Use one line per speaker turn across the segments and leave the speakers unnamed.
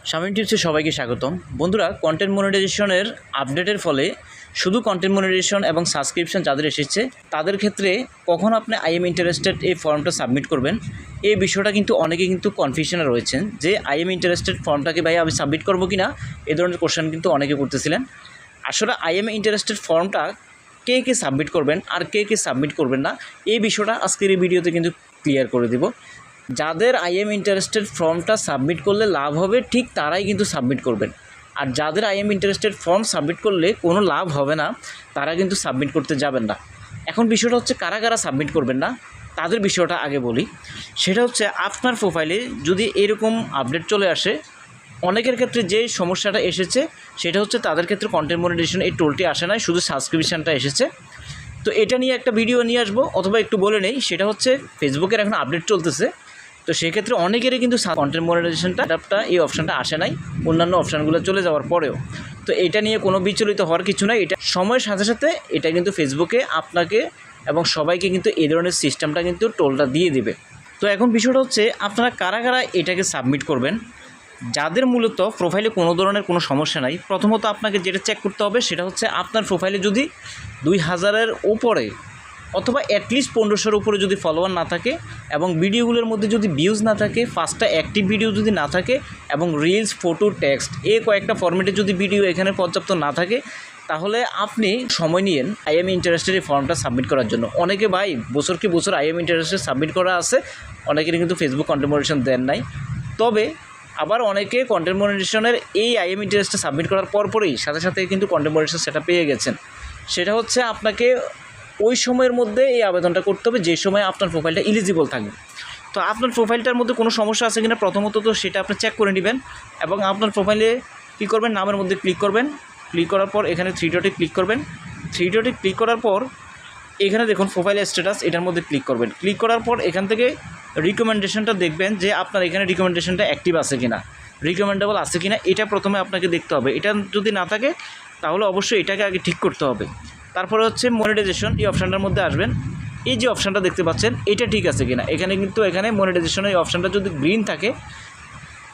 শামীম টিপসে সবাইকে স্বাগতম। বন্ধুরা, কন্টেন্ট মনিটাইজেশনের আপডেটের ফলে শুধু কন্টেন্ট মনিটাইজেশন এবং সাবস্ক্রিপশন যাদের এসেছে তাদের ক্ষেত্রে কখন আপনি আই এম ইন্টারেস্টেড এই ফর্মটা সাবমিট করবেন, এই বিষয়টা কিন্তু অনেকে কিন্তু কনফিউশনে রয়েছেন যে আই এম ইন্টারেস্টেড ফর্মটাকে ভাই আমি সাবমিট করবো কি না, এই ধরনের কোশ্চেন কিন্তু অনেকে করতেছিলেন। আসলে আই এম ইন্টারেস্টেড ফর্মটা কে কে সাবমিট করবেন আর কে কে সাবমিট করবেন না, এই বিষয়টা আজকের এই ভিডিওতে কিন্তু ক্লিয়ার করে দিব। যাদের আই এম ইন্টারেস্টেড ফর্মটা সাবমিট করলে লাভ হবে ঠিক তারাই কিন্তু সাবমিট করবেন, আর যাদের I am interested form submit করলে কোনো লাভ হবে না তারা কিন্তু সাবমিট করতে যাবেন না। এখন বিষয়টা হচ্ছে কারা কারা সাবমিট করবেন না তাদের বিষয়টা আগে বলি। সেটা হচ্ছে আপনার প্রোফাইলে যদি এরকম আপডেট চলে আসে, অনেকের ক্ষেত্রে যে সমস্যাটা এসেছে সেটা হচ্ছে তাদের ক্ষেত্রে কন্টেন্ট মনিটাইজেশন এই টুলটি আসে নাই, শুধু সাবস্ক্রিপশানটা এসেছে। তো এটা নিয়ে একটা ভিডিও নিয়ে আসবো, অথবা একটু বলে নেই, সেটা হচ্ছে ফেসবুকের এখন আপডেট চলতেছে। তো সেক্ষেত্রে অনেকেরই কিন্তু কন্টেন্ট মনিটাইজেশনটা এই অপশানটা আসে নাই অন্যান্য অপশানগুলো চলে যাওয়ার পরেও। তো এটা নিয়ে কোনো বিচলিত হওয়ার কিছু নাই, এটা সময়ের সাথে সাথে এটা কিন্তু ফেসবুকে আপনাকে এবং সবাইকে কিন্তু এই ধরনের সিস্টেমটা কিন্তু টোলটা দিয়ে দিবে। তো এখন বিষয়টা হচ্ছে আপনারা কারা কারা এটাকে সাবমিট করবেন। যাদের মূলত প্রোফাইলে কোনো ধরনের কোনো সমস্যা নাই, প্রথমত আপনাকে যেটা চেক করতে হবে সেটা হচ্ছে আপনার প্রোফাইলে যদি 2000-এর উপরে অথবা অ্যাটলিস্ট 1500-এর উপরে যদি ফলোয়ার না থাকে এবং ভিডিওগুলোর মধ্যে যদি ভিউজ না থাকে, 5টা অ্যাক্টিভ ভিডিও যদি না থাকে এবং রিলস, ফটো, টেক্সট এই কয়েকটা ফরম্যাটে যদি ভিডিও এখানে পর্যাপ্ত না থাকে, তাহলে আপনি সময় নিয়েন আই এম ইন্টারেস্টেড এই ফর্মটা সাবমিট করার জন্য। অনেকে ভাই বছরকে বছর আই এম ইন্টারেস্টেড সাবমিট করা আছে, অনেকেরই কিন্তু ফেসবুক কন্টেন্ট মনিটাইজেশন দেন নাই। তবে আবার অনেকে কন্টেন্ট মনিটাইজেশনের এই আই এম ইন্টারেস্টটা সাবমিট করার পরপরই সাথে সাথে কিন্তু কন্টেন্ট মনিটাইজেশন সেটা পেয়ে গেছেন। সেটা হচ্ছে আপনাকে ওই সময়ের মধ্যে এই আবেদনটা করতে হবে যে সময় আপনার প্রোফাইলটা এলিজিবল থাকবে। তো আপনার প্রোফাইলটার মধ্যে কোনো সমস্যা আছে কিনা প্রথমত তো সেটা আপনি চেক করে নেবেন, এবং আপনার প্রোফাইলে কী করবেন, নামের মধ্যে ক্লিক করবেন। ক্লিক করার পর এখানে 3 ডটে ক্লিক করবেন। 3 ডটে ক্লিক করার পর এখানে দেখুন প্রোফাইল স্ট্যাটাস, এটার মধ্যে ক্লিক করবেন। ক্লিক করার পর এখান থেকে রিকমেন্ডেশনটা দেখবেন যে আপনার এখানে রিকমেন্ডেশনটা অ্যাক্টিভ আছে কিনা, রিকমেন্ডেবল আছে কিনা, এটা প্রথমে আপনাকে দেখতে হবে। এটা যদি না থাকে তাহলে অবশ্যই এটাকে আগে ঠিক করতে হবে। তারপরে হচ্ছে মনিটাইজেশন, এই অপশানটার মধ্যে আসবেন। এই যে অপশানটা দেখতে পাচ্ছেন এটা ঠিক আছে কিনা, এখানে কিন্তু এখানে মনিটাইজেশনের এই অপশানটা যদি গ্রিন থাকে,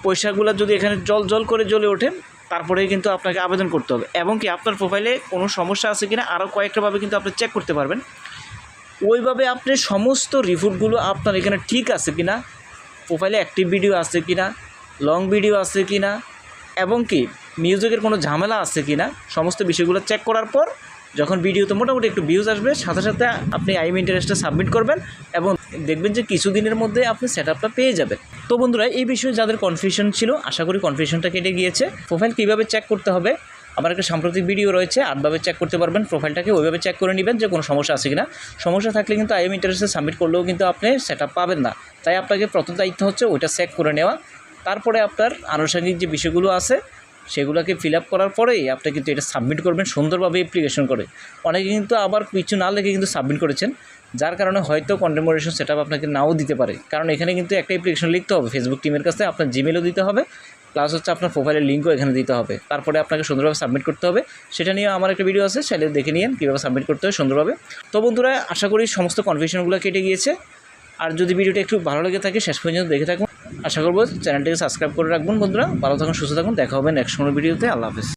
পয়সাগুলো যদি এখানে জল করে জ্বলে ওঠে, তারপরেই কিন্তু আপনাকে আবেদন করতে হবে। এবং কি আপনার প্রোফাইলে কোনো সমস্যা আছে কিনা আরও কয়েকটাভাবে কিন্তু আপনি চেক করতে পারবেন। ওইভাবে আপনি সমস্ত রিপোর্টগুলো আপনার এখানে ঠিক আছে কিনা, প্রোফাইলে অ্যাক্টিভ ভিডিও আছে কিনা, লং ভিডিও আছে কিনা, এবং কি মিউজিকের কোনো ঝামেলা আছে কিনা, সমস্ত বিষয়গুলো চেক করার পর যখন ভিডিওতে মোটামুটি একটু ভিউজ আসবে, সাথে সাথে আপনি আই এম ইন্টারেস্টটা সাবমিট করবেন এবং দেখবেন যে কিছুদিনের মধ্যে আপনি সেটআপটা পেয়ে যাবেন। তো বন্ধুরা, এই বিষয়ে যাদের কনফিউশন ছিল আশা করি কনফিউশনটা কেটে গিয়েছে। প্রোফাইল কীভাবে চেক করতে হবে আমার একটা সাম্প্রতিক ভিডিও রয়েছে, 8ভাবে চেক করতে পারবেন প্রোফাইলটাকে, ওইভাবে চেক করে নেবেন যে কোনো সমস্যা আছে কিনা। সমস্যা থাকলে কিন্তু আই এম ইন্টারেস্টে সাবমিট করলেও কিন্তু আপনি সেটআপ পাবেন না। তাই আপনাকে প্রথম দায়িত্ব হচ্ছে ওইটা চেক করে নেওয়া, তারপরে আপনার আনুষঙ্গিক যে বিষয়গুলো আছে সেগুলোকে ফিল আপ করার পরেই আপনি কিন্তু এটা সাবমিট করবেন সুন্দরভাবে অ্যাপ্লিকেশন করে। অনেকে কিন্তু আবার কিছু না লিখে কিন্তু সাবমিট করেছেন, যার কারণে হয়তো কন্টেন্ট মনিটাইজেশন সেটআপ আপনাকে নাও দিতে পারে। কারণ এখানে কিন্তু একটা অ্যাপ্লিকেশন লিখতে হবে ফেসবুক টিমের কাছে, আপনার জিমেলও দিতে হবে, প্লাস হচ্ছে আপনার প্রোফাইলের লিঙ্কও এখানে দিতে হবে, তারপরে আপনাকে সুন্দরভাবে সাবমিট করতে হবে। সেটা নিয়ে আমার একটা ভিডিও আছে, সেটা দেখে নিন কীভাবে সাবমিট করতে হয় সুন্দরভাবে। তো বন্ধুরা, আশা করি সমস্ত কনফিউশনগুলো কেটে গিয়েছে। আর যদি ভিডিওটা একটু ভালো লেগে থাকে শেষ পর্যন্ত দেখে থাকুন। আশা করব চ্যানেলটিকে সাবস্ক্রাইব করে রাখবেন। বন্ধুরা ভালো থাকুন, সুস্থ থাকুন, দেখা হবে নেক্সট কোনো ভিডিওতে। আল্লাহ হাফেজ।